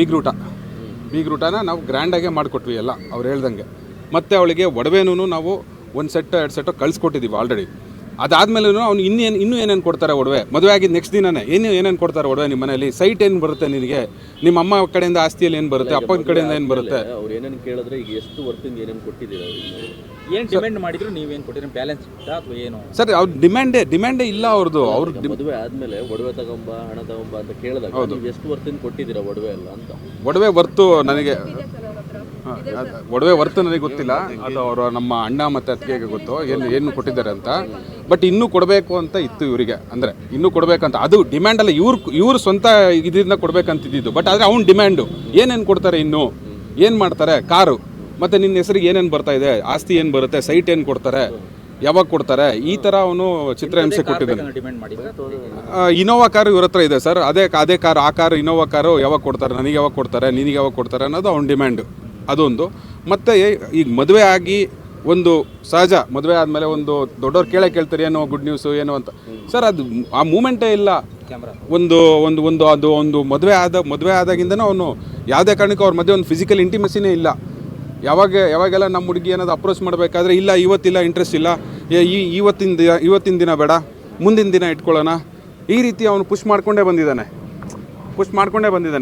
[SPEAKER 4] ಬೀಗ್ ರೂಟನ ನಾವು ಗ್ರ್ಯಾಂಡಾಗೆ ಮಾಡಿಕೊಟ್ವಿ ಎಲ್ಲ ಅವ್ರು ಹೇಳ್ದಂಗೆ. ಮತ್ತು ಅವಳಿಗೆ ಒಡವೆನೂ ನಾವು 1 ಸೆಟ್ 2 ಸೆಟ್ಟು ಕಳಿಸ್ಕೊಟ್ಟಿದ್ದೀವಿ ಆಲ್ರೆಡಿ. ಅದಾದಮೇಲೂ ಅವ್ನು ಇನ್ನೂ ಏನೇನು ಕೊಡ್ತಾರೆ ಒಡವೆ, ಮದುವೆ ಆಗಿದ್ದು ನೆಕ್ಸ್ಟ್ ದಿನನೇ ಏನೇನು ಕೊಡ್ತಾರೆ ಒಡವೆ ನಿಮ್ಮ ಮನೆಯಲ್ಲಿ, ಸೈಟ್ ಏನು ಬರುತ್ತೆ ನಿನಗೆ, ನಿಮ್ಮ ಅಮ್ಮ ಕಡೆಯಿಂದ ಆಸ್ತಿಯಲ್ಲಿ ಏನು ಬರುತ್ತೆ, ಅಪ್ಪನ ಕಡೆಯಿಂದ ಏನು ಬರುತ್ತೆ.
[SPEAKER 6] ಅವ್ರು ಏನೇನು ಕೇಳಿದ್ರೆ ಈಗ ಎಷ್ಟು ವರ್ತಿಂದ ಏನೇನು ಕೊಟ್ಟಿದ್ದೀರಾ
[SPEAKER 5] ಏನು ಡಿಮ್ಯಾಂಡ್ ಮಾಡಿದ್ರು ನೀವೇನು ಕೊಟ್ಟಿದ್ರೆ ಬ್ಯಾಲೆನ್ಸ್ ಇತ್ತಾ ಅಥವಾ ಏನು
[SPEAKER 4] ಸರ್? ಅವ್ರ ಡಿಮ್ಯಾಂಡೇ ಇಲ್ಲ ಅವ್ರದ್ದು.
[SPEAKER 6] ಮದುವೆ ಆದಮೇಲೆ ಒಡವೆ ತಗೊಂಬ ಹಣ ತಗೊಂಬ ಅಂತ ಕೇಳಿದಾಗ ನೀವು ಎಷ್ಟು ವರ್ತಿಂದ ಕೊಟ್ಟಿದ್ದೀರಾ ಒಡವೆ ಎಲ್ಲ ಅಂತ?
[SPEAKER 4] ಒಡವೆ ವರ್ತು ನನಗೆ ಗೊತ್ತಿಲ್ಲ. ಅದು ಅವರು ನಮ್ಮ ಅಣ್ಣ ಮತ್ತು ಅತ್ತಿಗೆಗೆ ಗೊತ್ತು ಏನು ಕೊಟ್ಟಿದ್ದಾರೆ ಅಂತ. ಬಟ್ ಇನ್ನೂ ಕೊಡಬೇಕು ಅಂತ ಇತ್ತು ಇವರಿಗೆ, ಅಂದರೆ ಇನ್ನೂ ಕೊಡಬೇಕಂತ. ಅದು ಡಿಮ್ಯಾಂಡಲ್ಲ, ಇವ್ರು ಸ್ವಂತ ಇದರಿಂದ ಕೊಡಬೇಕಂತಿದ್ದು. ಬಟ್ ಆದರೆ ಅವ್ನು ಡಿಮ್ಯಾಂಡು ಏನೇನು ಕೊಡ್ತಾರೆ, ಇನ್ನೂ ಏನು ಮಾಡ್ತಾರೆ, ಕಾರು ಮತ್ತು ನಿನ್ನ ಹೆಸರಿಗೆ ಏನೇನು ಬರ್ತಾ ಇದೆ, ಆಸ್ತಿ ಏನು ಬರುತ್ತೆ, ಸೈಟ್ ಏನು ಕೊಡ್ತಾರೆ, ಯಾವಾಗ ಕೊಡ್ತಾರೆ, ಈ ಥರ ಅವನು ಚಿತ್ರಹಿಂಸೆ ಕೊಟ್ಟಿದ್ದಾನೆ.
[SPEAKER 5] ಡಿಮ್ಯಾಂಡ್ ಮಾಡಿದ್ರೆ
[SPEAKER 4] ಇನೋವಾ ಕಾರು ಇವ್ರ ಹತ್ರ ಇದೆ ಸರ್. ಅದೇ ಕಾರು, ಆ ಕಾರು ಇನೋವಾ ಕಾರು ಯಾವಾಗ ಕೊಡ್ತಾರೆ, ನನಗೆ ಯಾವಾಗ ಕೊಡ್ತಾರೆ, ನಿನಗೆ ಯಾವಾಗ ಕೊಡ್ತಾರೆ ಅನ್ನೋದು ಅವ್ನ ಡಿಮ್ಯಾಂಡು. ಅದೊಂದು. ಮತ್ತು ಈಗ ಮದುವೆ ಆಗಿ ಒಂದು ಸಹಜ, ಮದುವೆ ಆದಮೇಲೆ ಒಂದು ದೊಡ್ಡವ್ರು ಕೇಳ್ತಾರೆ ಏನೋ ಗುಡ್ ನ್ಯೂಸು ಏನೋ ಅಂತ. ಸರ್ ಅದು ಆ ಮೂಮೆಂಟೇ ಇಲ್ಲ. ಒಂದು ಮದುವೆ ಆದಾಗಿಂದನೂ ಅವನು ಯಾವುದೇ ಕಾರಣಕ್ಕೂ ಅವ್ರ ಮಧ್ಯೆ ಒಂದು ಫಿಸಿಕಲ್ ಇಂಟಿಮೆಸಿನೇ ಇಲ್ಲ. ಯಾವಾಗೆಲ್ಲ ನಮ್ಮ ಹುಡುಗಿ ಏನಾದ್ರು ಅಪ್ರೋಚ್ ಮಾಡಬೇಕಾದ್ರೆ ಇಲ್ಲ ಇವತ್ತಿಲ್ಲ, ಇಂಟ್ರೆಸ್ಟ್ ಇಲ್ಲ, ಇವತ್ತಿನ ದಿನ ಬೇಡ, ಮುಂದಿನ ದಿನ ಇಟ್ಕೊಳ್ಳೋಣ, ಈ ರೀತಿ ಅವನು ಪುಷ್ ಮಾಡ್ಕೊಂಡೇ ಬಂದಿದ್ದಾನೆ.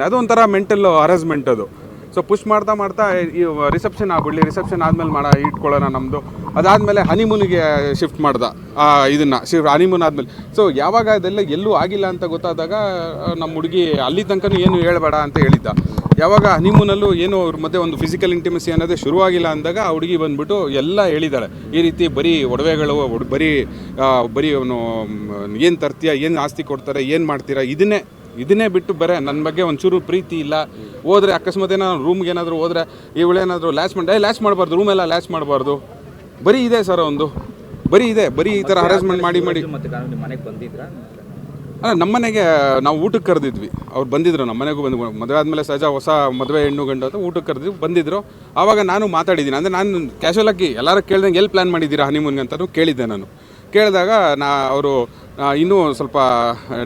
[SPEAKER 4] ಅದು ಒಂಥರ ಮೆಂಟಲ್ ಹರಾಸ್ಮೆಂಟ್ ಅದು. ಸೊ ಪುಷ್ ಮಾಡ್ತಾ ಈ ರಿಸೆಪ್ಷನ್ ಆಗ್ಬಿಡಲಿ, ರಿಸೆಪ್ಷನ್ ಆದಮೇಲೆ ಇಟ್ಕೊಳ್ಳೋಣ ನಮ್ಮದು. ಅದಾದಮೇಲೆ ಹನಿಮೂನಿಗೆ ಶಿಫ್ಟ್ ಮಾಡ್ದ ಹನಿಮೂನ್ ಆದಮೇಲೆ. ಸೊ ಯಾವಾಗ ಅದೆಲ್ಲ ಎಲ್ಲೂ ಆಗಿಲ್ಲ ಅಂತ ಗೊತ್ತಾದಾಗ ನಮ್ಮ ಹುಡುಗಿ ಅಲ್ಲಿ ತನಕ ಏನು ಹೇಳಬೇಡ ಅಂತ ಹೇಳಿದ್ದ. ಯಾವಾಗ ಹನಿಮೂನಲ್ಲೂ ಏನು ಅವ್ರ ಮಧ್ಯೆ ಒಂದು ಫಿಸಿಕಲ್ ಇಂಟಿಮೆಸಿ ಅನ್ನೋದೇ ಶುರುವಾಗಿಲ್ಲ ಅಂದಾಗ ಆ ಹುಡುಗಿ ಬಂದ್ಬಿಟ್ಟು ಎಲ್ಲ ಹೇಳಿದ್ದಾಳೆ. ಈ ರೀತಿ ಬರೀ ಒಡವೆಗಳು, ಬರೀ ಅವನು ಏನು ತರ್ತೀಯ, ಏನು ಆಸ್ತಿ ಕೊಡ್ತಾರೆ, ಏನು ಮಾಡ್ತೀರಾ, ಇದನ್ನೇ ಬಿಟ್ಟು ಬೇರೆ ನನ್ನ ಬಗ್ಗೆ ಒಂಚೂರು ಪ್ರೀತಿ ಇಲ್ಲ. ಹೋದರೆ ಅಕಸ್ಮಾತ್ ಏನಾದ್ರು ರೂಮ್ಗೆ ಏನಾದರೂ ಹೋದರೆ ಇವಳೇನಾದರೂ ಲ್ಯಾಚ್ ಮಾಡಬಾರ್ದು, ರೂಮೆಲ್ಲ ಲ್ಯಾಚ್ ಮಾಡಬಾರ್ದು. ಬರೀ ಇದೆ ಸರ್, ಬರೀ ಈ ಥರ ಹರಾಸ್ಮೆಂಟ್ ಮಾಡಿ
[SPEAKER 5] ಮತ್ತೆ ನಿಮ್ಮ ಮನೆಗೆ ಬಂದಿದ್ರಾ?
[SPEAKER 4] ಅಲ್ಲ, ನಮ್ಮನೆಗೆ ನಾವು ಊಟಕ್ಕೆ ಕರೆದಿದ್ವಿ. ಅವ್ರು ಬಂದಿದ್ರು, ನಮ್ಮ ಮನೆಗೂ ಮದುವೆ ಆದಮೇಲೆ ಸಹಜ ಹೊಸ ಮದುವೆ ಹೆಣ್ಣು ಗಂಡು ಅಂತ ಊಟಕ್ಕೆ ಕರೆದಿದ್ವಿ, ಬಂದಿದ್ರು. ಆವಾಗ ನಾನು ಮಾತಾಡಿದ್ದೀನಿ. ಅಂದರೆ ನಾನು ಕ್ಯಾಶುವಲಾಗಿ ಎಲ್ಲರೂ ಕೇಳ್ದಂಗೆ ಎಲ್ಲಿ ಪ್ಲ್ಯಾನ್ ಮಾಡಿದ್ದೀರಾ ಹನಿಮೂನ್ಗೆ ಅಂತಲೂ ಕೇಳಿದ್ದೆ. ನಾನು ಕೇಳಿದಾಗ ಅವರು ಇನ್ನೂ ಸ್ವಲ್ಪ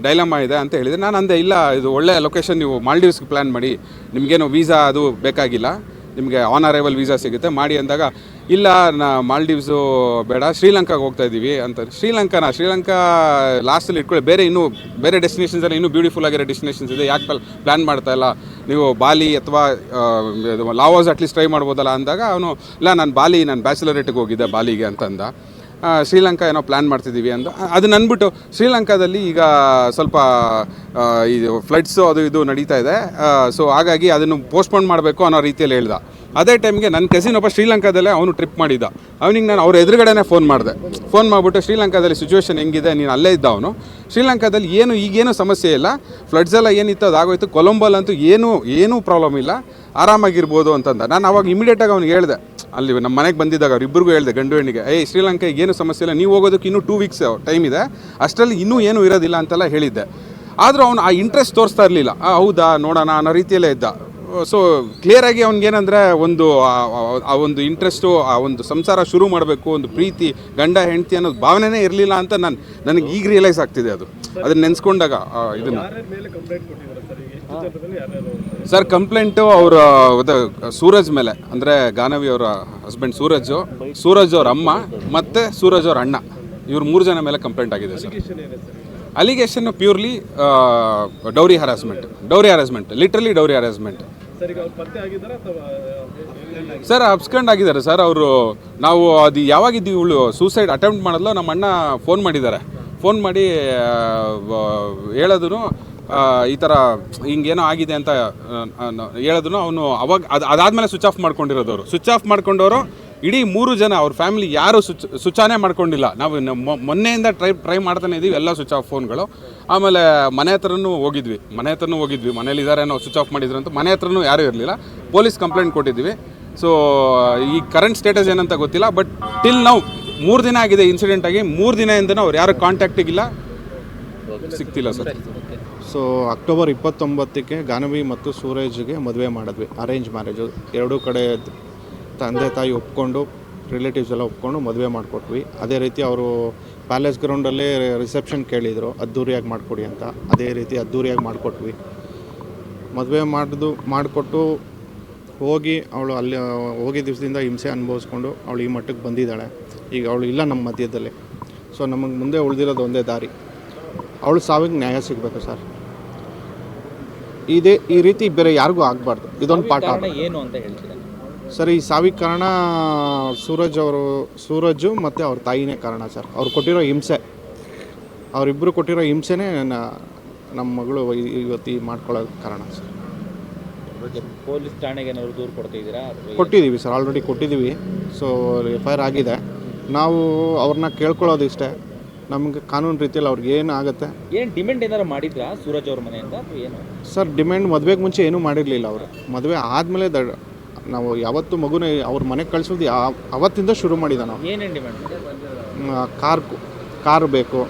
[SPEAKER 4] ಡೈಲಮಾ ಇದೆ ಅಂತ ಹೇಳಿದೆ. ನಾನು ಅಂದೆ ಇಲ್ಲ, ಇದು ಒಳ್ಳೆಯ ಲೊಕೇಶನ್, ನೀವು ಮಾಲ್ಡೀವ್ಸ್ಗೆ ಪ್ಲ್ಯಾನ್ ಮಾಡಿ, ನಿಮಗೇನು ವೀಸಾ ಅದು ಬೇಕಾಗಿಲ್ಲ, ನಿಮಗೆ ಆನ್ ಅರೈವಲ್ ವೀಸಾ ಸಿಗುತ್ತೆ ಮಾಡಿ ಅಂದಾಗ, ಇಲ್ಲ ಮಾಲ್ಡೀವ್ಸು ಬೇಡ, ಶ್ರೀಲಂಕಾಗೆ ಹೋಗ್ತಾ ಇದ್ದೀವಿ ಅಂತ. ಶ್ರೀಲಂಕಾ ಲಾಸ್ಟಲ್ಲಿ ಇಟ್ಕೊಳ್ಳಿ, ಬೇರೆ ಡೆಸ್ಟಿನೇಷನ್ಸಲ್ಲಿ ಇನ್ನೂ ಬ್ಯೂಟಿಫುಲ್ ಆಗಿರೋ ಡೆಸ್ಟಿನೇಷನ್ಸ್ ಇದೆ, ಯಾಕೆ ಪ್ಲ್ಯಾನ್ ಮಾಡ್ತಾ ಇಲ್ಲ ನೀವು, ಬಾಲಿ ಅಥವಾ ಲಾವೋಸ್ ಅಟ್ಲೀಸ್ಟ್ ಟ್ರೈ ಮಾಡ್ಬೋದಲ್ಲ ಅಂದಾಗ ಅವನು ಇಲ್ಲ, ನಾನು ಬ್ಯಾಚುಲರೇಟಿಗೆ ಹೋಗಿದ್ದೆ ಬಾಲಿಗೆ ಅಂತಂದ. ಶ್ರೀಲಂಕಾ ಏನೋ ಪ್ಲ್ಯಾನ್ ಮಾಡ್ತಿದ್ದೀವಿ ಅಂತ. ಅದನ್ನ ಅಂದ್ಬಿಟ್ಟು ಶ್ರೀಲಂಕಾದಲ್ಲಿ ಈಗ ಸ್ವಲ್ಪ ಇದು ಫ್ಲಡ್ಸು ಅದು ಇದು ನಡೀತಾ ಇದೆ, ಸೊ ಹಾಗಾಗಿ ಅದನ್ನು ಪೋಸ್ಟ್ಪೋನ್ ಮಾಡಬೇಕು ಅನ್ನೋ ರೀತಿಯಲ್ಲಿ ಹೇಳ್ದ. ಅದೇ ಟೈಮ್ಗೆ ನನ್ನ ಕಸಿನ್ ಒಬ್ಬ ಶ್ರೀಲಂಕಾದಲ್ಲೇ ಅವನು ಟ್ರಿಪ್ ಮಾಡಿದ್ದ. ಅವನಿಗೆ ನಾನು ಅವ್ರ ಎದುರುಗಡೆನೇ ಫೋನ್ ಮಾಡಿಬಿಟ್ಟು ಶ್ರೀಲಂಕಾದಲ್ಲಿ ಸಿಚುವೇಶನ್ ಹೆಂಗಿದೆ, ನೀನು ಅಲ್ಲೇ ಇದ್ದ ಅವನು. ಶ್ರೀಲಂಕಾದಲ್ಲಿ ಈಗೇನು ಸಮಸ್ಯೆ ಇಲ್ಲ, ಫ್ಲಡ್ಸ್ ಎಲ್ಲ ಏನಿತ್ತು ಅದಾಗೋಯ್ತು, ಕೊಲಂಬೋಲಂತೂ ಏನೂ ಪ್ರಾಬ್ಲಮ್ ಇಲ್ಲ, ಆರಾಮಾಗಿರ್ಬೋದು ಅಂತಂದ. ನಾನು ಅವಾಗ ಇಮಿಡಿಯೇಟಾಗಿ ಅವ್ನಿಗೆ ಹೇಳಿದೆ, ಅಲ್ಲಿ ನಮ್ಮ ಮನೆಗೆ ಬಂದಿದ್ದಾಗ ಅವ್ರಿಬ್ಬರಿಗೂ ಹೇಳಿದೆ, ಗಂಡು ಹೆಣ್ಣಿಗೆ, ಶ್ರೀಲಂಕಾಗೆ ಏನು ಸಮಸ್ಯೆ ಇಲ್ಲ, ನೀವು ಹೋಗೋದಕ್ಕೆ ಇನ್ನೂ 2 ವೀಕ್ಸ್ ಟೈಮ್ ಇದೆ, ಅಷ್ಟರಲ್ಲಿ ಇನ್ನೂ ಏನೂ ಇರೋದಿಲ್ಲ ಅಂತೆಲ್ಲ ಹೇಳಿದ್ದೆ. ಆದರೂ ಅವನು ಆ ಇಂಟ್ರೆಸ್ಟ್ ತೋರಿಸ್ತಾ ಇರಲಿಲ್ಲ. ಹೌದಾ ನೋಡೋಣ ಅನ್ನೋ ರೀತಿಯಲ್ಲೇ ಇದ್ದ. ಸೊ ಕ್ಲಿಯರಾಗಿ ಅವ್ನಿಗೇನಂದರೆ ಒಂದು ಇಂಟ್ರೆಸ್ಟು, ಆ ಒಂದು ಸಂಸಾರ ಶುರು ಮಾಡಬೇಕು, ಒಂದು ಪ್ರೀತಿ ಗಂಡ ಹೆಂಡತಿ ಅನ್ನೋದು ಭಾವನೆನೇ ಇರಲಿಲ್ಲ ಅಂತ ನನಗೆ ಈಗ ರಿಯಲೈಸ್ ಆಗ್ತಿದೆ. ಅದನ್ನ ನೆನೆಸ್ಕೊಂಡಾಗ ಇದನ್ನು ಸರ್ ಕಂಪ್ಲೇಂಟು ಅವರ ಸೂರಜ್ ಮೇಲೆ, ಅಂದರೆ ಗಾನವಿ ಅವರ ಹಸ್ಬೆಂಡ್ ಸೂರಜ್ ಅವ್ರ ಅಮ್ಮ ಮತ್ತು ಸೂರಜ್ ಅವ್ರ ಅಣ್ಣ, ಇವ್ರು 3 ಜನ ಮೇಲೆ ಕಂಪ್ಲೇಂಟ್ ಆಗಿದೆ sir. Allegation purely dowry harassment, literally dowry harassment. Sir abscond ಆಗಿದ್ದಾರೆ ಸರ್ ಅವರು. ನಾವು ಅದು ಯಾವಾಗಿದ್ದೀವಿ, ಇವಳು ಸೂಸೈಡ್ ಅಟೆಂಪ್ಟ್ ಮಾಡೋದು ನಮ್ಮ ಅಣ್ಣ ಫೋನ್ ಮಾಡಿ ಹೇಳೋದು, ಈ ಥರ ಹಿಂಗೇನೋ ಆಗಿದೆ ಅಂತ ಹೇಳಿದ್ರು. ಅವನು ಅವಾಗ ಅದಾದಮೇಲೆ ಸ್ವಿಚ್ ಆಫ್ ಮಾಡ್ಕೊಂಡವರು ಇಡೀ 3 ಜನ ಅವ್ರ ಫ್ಯಾಮಿಲಿ ಯಾರೂ ಸ್ವಿಚ್ ಆನೇ ಮಾಡ್ಕೊಂಡಿಲ್ಲ. ನಾವು ಮೊನ್ನೆಯಿಂದ ಟ್ರೈ ಮಾಡ್ತಾನೆ ಇದ್ದೀವಿ, ಎಲ್ಲ ಸ್ವಿಚ್ ಆಫ್ ಫೋನ್ಗಳು. ಆಮೇಲೆ ಮನೆ ಹತ್ರನೂ ಹೋಗಿದ್ವಿ, ಮನೇಲಿದ್ದಾರೆ ನಾವು ಸ್ವಿಚ್ ಆಫ್ ಮಾಡಿದ್ರು ಅಂತ. ಮನೆ ಹತ್ರನೂ ಯಾರೂ ಇರಲಿಲ್ಲ. ಪೊಲೀಸ್ ಕಂಪ್ಲೇಂಟ್ ಕೊಟ್ಟಿದ್ವಿ. ಸೊ ಈ ಕರೆಂಟ್ ಸ್ಟೇಟಸ್ ಏನಂತ ಗೊತ್ತಿಲ್ಲ. ಬಟ್ ಟಿಲ್ ನಾವು 3 ದಿನ ಆಗಿದೆ ಇನ್ಸಿಡೆಂಟ್ ಆಗಿ, 3 ದಿನದಿಂದನೂ ಅವ್ರು ಯಾರು ಕಾಂಟ್ಯಾಕ್ಟಿಗಿಲ್ಲ, ಸಿಗ್ತಿಲ್ಲ ಸರ್.
[SPEAKER 3] ಸೊ ಅಕ್ಟೋಬರ್ 29ಕ್ಕೆ ಗಾನವಿ ಮತ್ತು ಸೂರಜ್ಗೆ ಮದುವೆ ಮಾಡಿದ್ವಿ, ಅರೇಂಜ್ ಮ್ಯಾರೇಜು. ಎರಡೂ ಕಡೆ ತಂದೆ ತಾಯಿ ಒಪ್ಕೊಂಡು, ರಿಲೇಟಿವ್ಸ್ ಎಲ್ಲ ಒಪ್ಕೊಂಡು ಮದುವೆ ಮಾಡಿಕೊಟ್ವಿ. ಅದೇ ರೀತಿ ಅವರು ಪ್ಯಾಲೇಸ್ ಗ್ರೌಂಡಲ್ಲೇ ರಿಸೆಪ್ಷನ್ ಕೇಳಿದರು, ಅದ್ದೂರಿಯಾಗಿ ಮಾಡಿಕೊಡಿ ಅಂತ. ಅದೇ ರೀತಿ ಅದ್ದೂರಿಯಾಗಿ ಮಾಡಿಕೊಟ್ವಿ. ಮದುವೆ ಮಾಡಿಕೊಟ್ಟು ಹೋಗಿ ಅವಳು ಅಲ್ಲಿ ಹೋಗಿ ದಿವಸದಿಂದ ಹಿಂಸೆ ಅನುಭವಿಸ್ಕೊಂಡು ಅವಳು ಈ ಮಟ್ಟಕ್ಕೆ ಬಂದಿದ್ದಾಳೆ. ಈಗ ಅವಳು ಇಲ್ಲ ನಮ್ಮ ಮಧ್ಯದಲ್ಲಿ. ಸೊ ನಮಗೆ ಮುಂದೆ ಉಳಿದಿರೋದು ಒಂದೇ ದಾರಿ, ಅವಳು ಸಾವಿಗೆ ನ್ಯಾಯ ಸಿಗಬೇಕು ಸರ್. ಈ ರೀತಿ ಬೇರೆ ಯಾರಿಗೂ ಆಗಬಾರ್ದು. ಇದೊಂದು ಪಾಠ
[SPEAKER 5] ಏನು ಅಂತ ಹೇಳ್ತೀರಾ
[SPEAKER 3] ಸರ್? ಈ ಸಾವಿಗೆ ಕಾರಣ ಸೂರಜು ಮತ್ತು ಅವ್ರ ತಾಯಿನೇ ಕಾರಣ ಸರ್. ಅವ್ರು ಕೊಟ್ಟಿರೋ ಹಿಂಸೆ, ಅವರಿಬ್ಬರು ಕೊಟ್ಟಿರೋ ಹಿಂಸೆನೇ ನಮ್ಮ ಮಗಳು ಇವತ್ತು ಮಾಡ್ಕೊಳ್ಳೋ ಕಾರಣ ಸರ್.
[SPEAKER 5] ಪೊಲೀಸ್ ಠಾಣೆಗೆ ಏನಾದ್ರು ದೂರು ಕೊಡ್ತಿದ್ದೀರಾ?
[SPEAKER 3] ಕೊಟ್ಟಿದ್ದೀವಿ ಸರ್, ಆಲ್ರೆಡಿ ಕೊಟ್ಟಿದ್ದೀವಿ. ಸೊ FIR ಆಗಿದೆ. ನಾವು ಅವ್ರನ್ನ ಕೇಳ್ಕೊಳ್ಳೋದು ಇಷ್ಟೇ, ನಮಗೆ ಕಾನೂನು ರೀತಿಯಲ್ಲಿ ಅವ್ರಿಗೆ ಏನು ಆಗುತ್ತೆ.
[SPEAKER 5] ಏನು ಡಿಮ್ಯಾಂಡ್ ಏನಾರು ಮಾಡಿದ್ರಾ ಸೂರಜ್ ಅವ್ರ ಮನೆಯಿಂದ ಏನು
[SPEAKER 3] ಸರ್? ಡಿಮ್ಯಾಂಡ್ ಮದುವೆಗೆ ಮುಂಚೆ ಏನೂ ಮಾಡಿರಲಿಲ್ಲ ಅವರು. ಮದುವೆ ಆದಮೇಲೆ ನಾವು ಯಾವತ್ತು ಮಗುನ ಅವ್ರ ಮನೆಗೆ ಕಳಿಸೋದು ಅವತ್ತಿಂದ ಶುರು ಮಾಡಿದ ನಾವು.
[SPEAKER 5] ಏನೇನು ಡಿಮ್ಯಾಂಡ್?
[SPEAKER 3] ಕಾರು ಬೇಕು,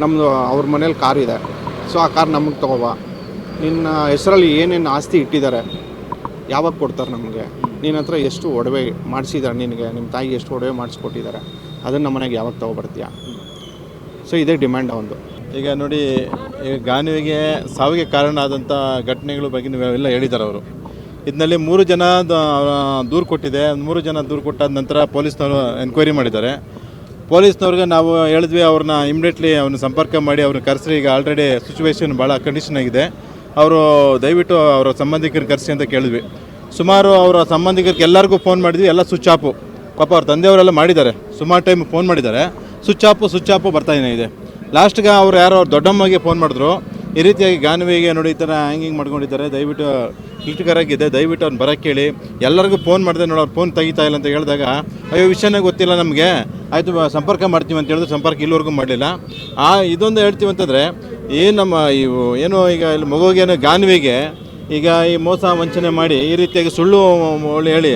[SPEAKER 3] ನಮ್ಮದು ಅವ್ರ ಮನೇಲಿ ಕಾರ್ ಇದೆ. ಸೊ ಆ ಕಾರ್ ನಮಗೆ ತಗೋಬಾ, ನಿನ್ನ ಹೆಸರಲ್ಲಿ ಏನೇನು ಆಸ್ತಿ ಇಟ್ಟಿದ್ದಾರೆ, ಯಾವಾಗ ಕೊಡ್ತಾರೆ ನಮಗೆ, ನಿನ್ನ ಹತ್ರ ಎಷ್ಟು ಒಡವೆ ಮಾಡಿಸಿದ್ದಾರೆ, ನಿನಗೆ ನಿಮ್ಮ ತಾಯಿಗೆ ಎಷ್ಟು ಒಡವೆ ಮಾಡಿಸ್ಕೊಟ್ಟಿದ್ದಾರೆ, ಅದನ್ನು ನಮ್ಮ ಮನೆಗೆ ಯಾವಾಗ ತೊಗೊಬರ್ತೀಯ. ಸೊ ಇದೇ ಡಿಮ್ಯಾಂಡ್ ಒಂದು.
[SPEAKER 7] ಈಗ ನೋಡಿ, ಈಗ ಗಾನವಿಗೆ ಸಾವಿಗೆ ಕಾರಣ ಆದಂಥ ಘಟನೆಗಳ ಬಗ್ಗೆ ನೀವೆಲ್ಲ ಹೇಳಿದ್ದಾರೆ ಅವರು. ಇದರಲ್ಲಿ 3 ಜನ ದೂರು ಕೊಟ್ಟಿದೆ. 3 ಜನ ದೂರು ಕೊಟ್ಟಾದ ನಂತರ ಪೊಲೀಸ್ನವರು ಎನ್ಕ್ವೈರಿ ಮಾಡಿದ್ದಾರೆ. ಪೊಲೀಸ್ನವ್ರಿಗೆ ನಾವು ಹೇಳಿದ್ವಿ, ಅವ್ರನ್ನ ಇಮಿಡಿಯೇಟ್ಲಿ ಅವ್ರನ್ನ ಸಂಪರ್ಕ ಮಾಡಿ ಅವ್ರನ್ನ ಕರೆಸ್ರಿ. ಈಗ ಆಲ್ರೆಡಿ ಸಿಚುವೇಶನ್ ಭಾಳ ಕಂಡೀಷನ್ ಆಗಿದೆ, ಅವರು ದಯವಿಟ್ಟು ಅವರ ಸಂಬಂಧಿಕರನ್ನ ಕರೆಸಿ ಅಂತ ಕೇಳಿದ್ವಿ. ಸುಮಾರು ಅವರ ಸಂಬಂಧಿಕರಿಗೆ ಎಲ್ಲರಿಗೂ ಫೋನ್ ಮಾಡಿದ್ವಿ, ಎಲ್ಲ ಸ್ವಿಚ್ ಆಫು. ಪಾಪ ಅವ್ರ ತಂದೆಯವರೆಲ್ಲ ಮಾಡಿದ್ದಾರೆ, ಸುಮಾರು ಟೈಮ್ ಫೋನ್ ಮಾಡಿದ್ದಾರೆ, ಸ್ವಿಚ್ ಆಫು ಬರ್ತಾನೆ ಇದೆ. ಲಾಸ್ಟ್ಗೆ ಅವ್ರು ಯಾರೋ ಅವ್ರ ದೊಡ್ಡಮ್ಮಗೆ ಫೋನ್ ಮಾಡಿದ್ರು, ಈ ರೀತಿಯಾಗಿ ಗಾನವಿಗೆ ನೋಡಿ ಈ ಥರ ಹ್ಯಾಂಗಿಂಗ್ ಮಾಡ್ಕೊಂಡಿದ್ದಾರೆ, ದಯವಿಟ್ಟು ಕ್ರಿಟಿಕಲ್ ಆಗಿದೆ, ದಯವಿಟ್ಟು ಅವ್ನು ಬರೋಕ್ಕೆ ಹೇಳಿ. ಎಲ್ಲರಿಗೂ ಫೋನ್ ಮಾಡಿದೆ, ನೋಡಿ ಅವ್ರು ಫೋನ್ ತೆಗಿತಾ ಇಲ್ಲ ಅಂತ ಹೇಳಿದಾಗ, ಅಯ್ಯೋ ವಿಷಯನೇ ಗೊತ್ತಿಲ್ಲ ನಮಗೆ, ಆಯಿತು ಸಂಪರ್ಕ ಮಾಡ್ತೀವಿ ಅಂತ ಹೇಳಿದ್ರು. ಸಂಪರ್ಕ ಇಲ್ಲಿವರೆಗೂ ಮಾಡಲಿಲ್ಲ. ಇದೊಂದು ಹೇಳ್ತೀವಿ ಅಂತಂದರೆ, ನಮ್ಮ ಏನು ಈಗ ಇಲ್ಲಿ ಮಗುವಿಗೆ ಗಾನವಿಗೆ ಈಗ ಈ ಮೋಸ ವಂಚನೆ ಮಾಡಿ ಈ ರೀತಿಯಾಗಿ ಸುಳ್ಳು ಹೇಳಿ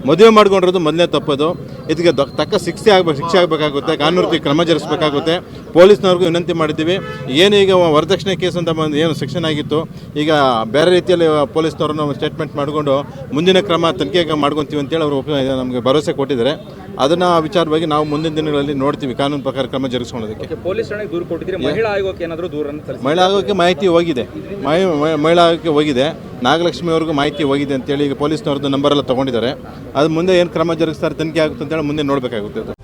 [SPEAKER 7] ಮದುವೆ ಮಾಡ್ಕೊಂಡಿರೋದು ಮೊದಲನೇ ತಪ್ಪದು. ಇದಕ್ಕೆ ತಕ್ಕ ಶಿಕ್ಷೆ ಆಗಬೇಕಾಗುತ್ತೆ, ಕಾನೂನು ರೀತಿ ಕ್ರಮ ಜರುಗಿಸಬೇಕಾಗುತ್ತೆ. ಪೊಲೀಸ್ನವ್ರಿಗೂ ವಿನಂತಿ ಮಾಡಿದ್ದೀವಿ. ಏನು ಈಗ ವರದಕ್ಷಿಣೆ ಕೇಸ್ ಅಂತ ಬಂದು ಏನು ಸೆಕ್ಷನ್ ಆಗಿತ್ತು, ಈಗ ಬೇರೆ ರೀತಿಯಲ್ಲಿ ಪೊಲೀಸ್ನವ್ರನ್ನ ಸ್ಟೇಟ್ಮೆಂಟ್ ಮಾಡಿಕೊಂಡು ಮುಂದಿನ ಕ್ರಮ ತನಿಖೆ ಮಾಡ್ಕೊತೀವಿ ಅಂತೇಳಿ ಅವರು ನಮಗೆ ಭರವಸೆ ಕೊಟ್ಟಿದ್ದಾರೆ. ಅದನ್ನು ವಿಚಾರವಾಗಿ ನಾವು ಮುಂದಿನ ದಿನಗಳಲ್ಲಿ ನೋಡ್ತೀವಿ, ಕಾನೂನು ಪ್ರಕಾರ ಕ್ರಮ ಜರುಗಿಸ್ಕೊಳ್ಳೋದಕ್ಕೆ.
[SPEAKER 5] ಪೊಲೀಸ್ ಠಾಣೆಗೆ ದೂರು ಕೊಟ್ಟಿದ್ದೀರಿ, ಮಹಿಳಾ ಆಯೋಗಕ್ಕೆ ಏನಾದರೂ ದೂರನ್ನು
[SPEAKER 7] ಮಹಿಳಾ ಆಯೋಗಕ್ಕೆ ಮಾಹಿತಿ ಹೋಗಿದೆ, ಮಹಿಳಾ ಆಯೋಗಕ್ಕೆ ಹೋಗಿದೆ, ನಾಗಲಕ್ಷ್ಮಿ ಅವ್ರಿಗೂ ಮಾಹಿತಿ ಹೋಗಿದೆ ಅಂತೇಳಿ ಈಗ ಪೊಲೀಸ್ನವ್ರದ್ದು ನಂಬರೆಲ್ಲ ತೊಗೊಂಡಿದ್ದಾರೆ. ಅದು ಮುಂದೆ ಏನು ಕ್ರಮ ಜರುಗಿಸ್ತಾರೆ, ತನಿಖೆ ಆಗುತ್ತೆ ಅಂತೇಳಿ ಮುಂದೆ ನೋಡಬೇಕಾಗುತ್ತೆ. ಅದು